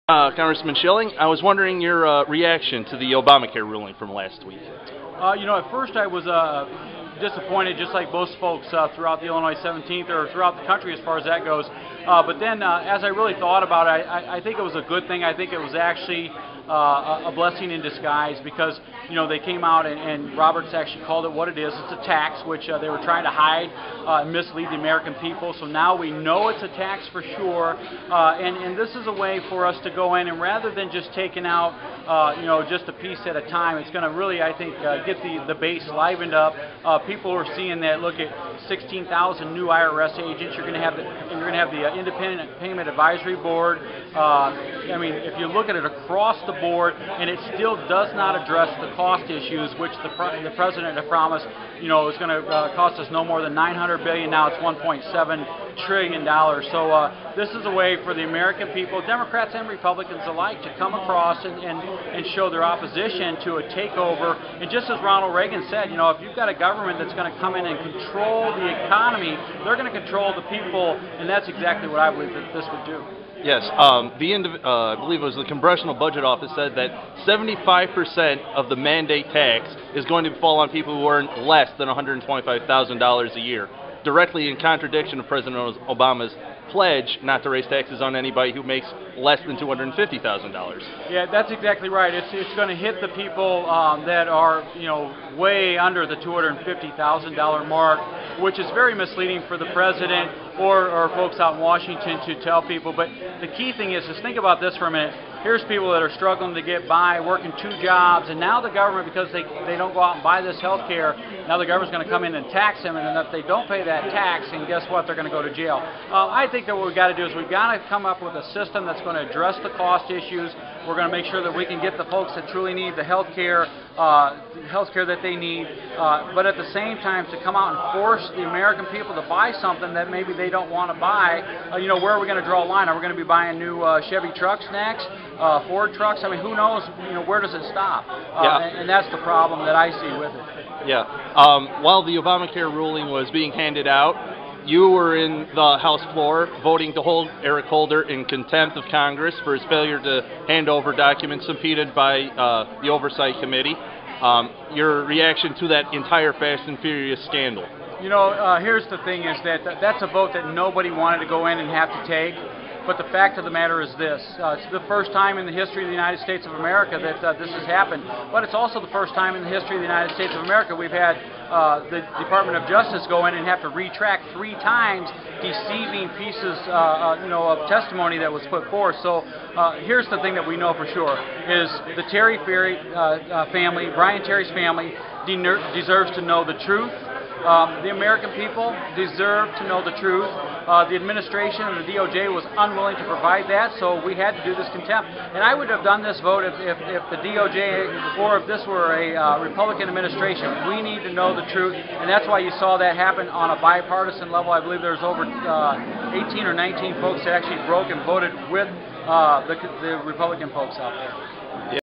Congressman Schilling, I was wondering your reaction to the Obamacare ruling from last week. At first I was disappointed, just like most folks throughout the Illinois 17th or throughout the country as far as that goes. But then as I really thought about it, I think it was a good thing. I think it was actually a blessing in disguise because, they came out and Roberts actually called it what it is. It's a tax, which they were trying to hide and mislead the American people. So now we know it's a tax for sure. And this is a way for us to go in and rather than just taking out, just a piece at a time, it's going to really, I think, get the base livened up. People are seeing that. Look at 16,000 new IRS agents. You're going to have the Independent Payment Advisory Board. If you look at it across the board, and it still does not address the cost issues, which the president had promised, is going to cost us no more than $900 billion. Now it's $1.7 trillion. So this is a way for the American people, Democrats and Republicans alike, to come across and show their opposition to a takeover. And just as Ronald Reagan said, if you've got a government that's going to come in and control the economy, they're going to control the people, and that's exactly what I believe that this would do. Yes, I believe it was the Congressional Budget Office said that 75% of the mandate tax is going to fall on people who earn less than $125,000 a year, directly in contradiction of President Obama's pledge not to raise taxes on anybody who makes less than $250,000. Yeah, that's exactly right. It's going to hit the people that are way under the $250,000 mark, which is very misleading for the president or folks out in Washington to tell people. But the key thing is think about this for a minute. Here's people that are struggling to get by, working 2 jobs, and now the government, because they don't go out and buy this health care, now the government's going to come in and tax them, and then if they don't pay that tax, and guess what, they're going to go to jail. I think that what we've got to do is we've got to come up with a system that's going to address the cost issues. We're going to make sure that we can get the folks that truly need the health care that they need, but at the same time to come out and force the American people to buy something that maybe they don't want to buy. Where are we going to draw a line? Are we going to be buying new Chevy trucks next? Ford trucks? Who knows? Where does it stop? And that's the problem that I see with it. Yeah. While the Obamacare ruling was being handed out, you were in the House floor voting to hold Eric Holder in contempt of Congress for his failure to hand over documents subpoenaed by the Oversight Committee. Your reaction to that entire Fast and Furious scandal? Here's the thing is that's a vote that nobody wanted to go in and have to take. But the fact of the matter is this. It's the first time in the history of the United States of America that this has happened. But it's also the first time in the history of the United States of America we've had the Department of Justice go in and have to retract 3 times deceiving pieces of testimony that was put forth. So here's the thing that we know for sure is the Terry family, Brian Terry's family, deserves to know the truth. The American people deserve to know the truth. The administration and the DOJ was unwilling to provide that, so we had to do this contempt. And I would have done this vote if the DOJ or if this were a Republican administration. We need to know the truth, and that's why you saw that happen on a bipartisan level. I believe there's over 18 or 19 folks that actually broke and voted with the Republican folks out there.